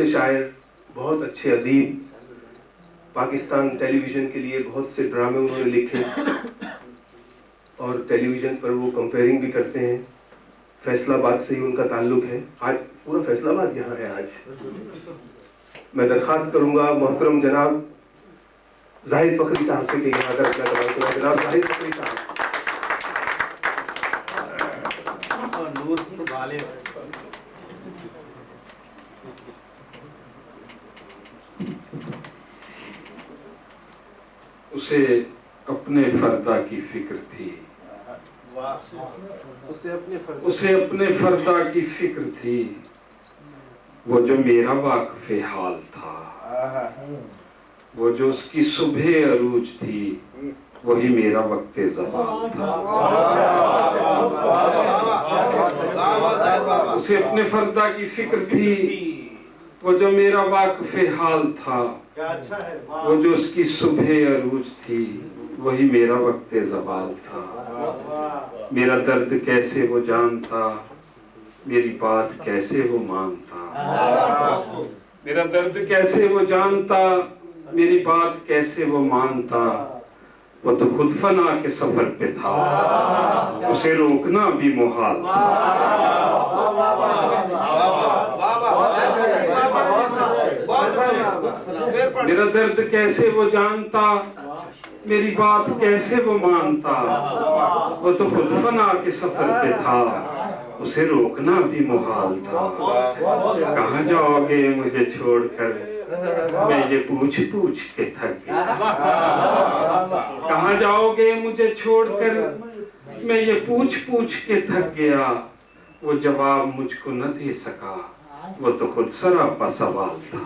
अच्छे शायर, बहुत अच्छे अदीब, पाकिस्तान टेलीविज़न के लिए बहुत से ड्रामे उन्होंने लिखे और टेलीविज़न पर वो कंपेयरिंग भी करते हैं। फैसलाबाद से ही उनका ताल्लुक है, आज पूरा फैसलाबाद यहाँ है। आज मैं दरख्वास्त करूँगा मोहतरम जनाब जाहिद फखरी साहब से कि यहाँ आकर अपना कमाल करें। जनाब जाहिद फखरी साहब। उसे अपने फर्दा की फिक्र थी, उसे अपने फर्दा की फिक्र थी, वो जो मेरा वाक़िफ़े हाल था, वो जो उसकी सुबह अरूज थी, वही मेरा वक्ते ज़वाल था। उसे अपने फर्दा की फिक्र थी, वो जो मेरा वाक़िफ़े हाल था, वो जो उसकी सुबह अरूज थी, वही मेरा वक्ते ज़वाल था। मेरा दर्द कैसे वो जानता, मेरी बात कैसे वो मानता। मेरा दर्द कैसे वो जानता, मेरी बात कैसे वो मानता। वो तो खुद फना के सफर पे था, उसे रोकना भी मुहाल था। मेरा दर्द कैसे वो जानता, मेरी बात कैसे वो मानता। वो तो खुद फना के सफर पे था, उसे रोकना भी मुहाल था। कहाँ जाओगे मुझे छोड़कर, मैं ये पूछ पूछ के थक गया। कहाँ जाओगे मुझे छोड़कर, मैं ये पूछ पूछ के थक गया। वो जवाब मुझको न दे सका, वो तो खुद सरापा सवाल था।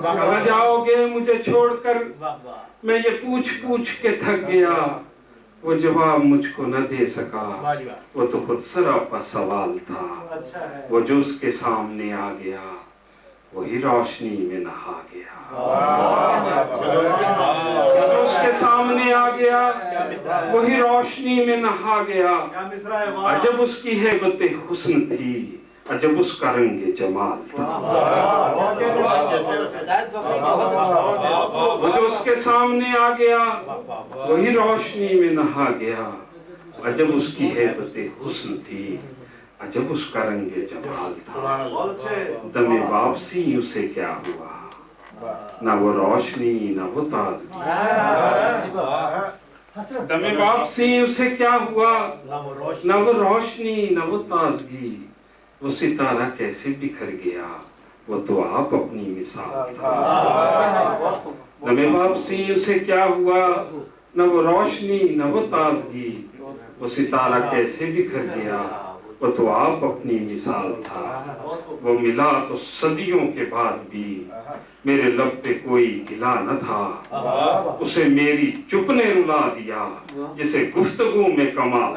कहाँ जाओगे मुझे छोड़कर, मैं ये पूछ पूछ के थक गया। वो जवाब मुझको न दे सका, वो तो खुद सरापा सवाल था। वो जो उसके सामने आ गया, वही रोशनी में नहा गया। वो जो उसके सामने आ गया, वही रोशनी में नहा गया। अजब उसकी हैबते हुस्न थी, अजब उसका रंगे जमाल था। वो जो उसके सामने आ गया, वही रोशनी में नहा गया। अजब उसकी हैबते हुस्न थी, अजब उसका रंगे जमाल था। दमे वापसी उसे क्या हुआ, ना वो रोशनी ना वो ताज़गी। दमे वापसी उसे क्या हुआ, ना वो रोशनी ना वो ताज़गी। वो सितारा कैसे बिखर गया, वो तो आप अपनी मिसाल था। दमे वापसी उसे क्या हुआ, ना वो रोशनी ना वो ताज़गी। वो सितारा कैसे बिखर गया, वो तो आप अपनी मिसाल था। वो मिला तो सदियों के बाद भी, मेरे लब पे कोई गिला न था। उसे मेरी चुप ने रुला दिया, जिसे गुफ्तगू में कमाल।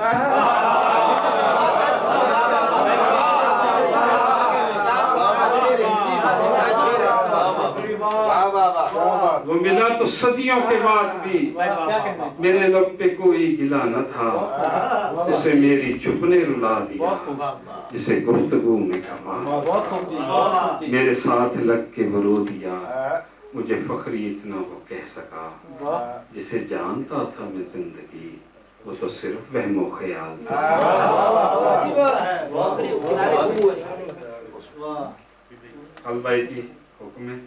वो मिला तो सदियों के बाद भी, मेरे लब पे कोई गिला न था। उसे मेरी चुप ने रुला दिया, जिसे गुफ्तगू में कमाल। मेरे साथ लग के वो रो दिया, मुझे फखरी इतना वो कह सका। जिसे जानता था मैं जिंदगी, वो तो सिर्फ वहमो ख्याल था। अलबाई की हुक्म है।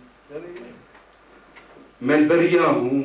मैं दरिया हूँ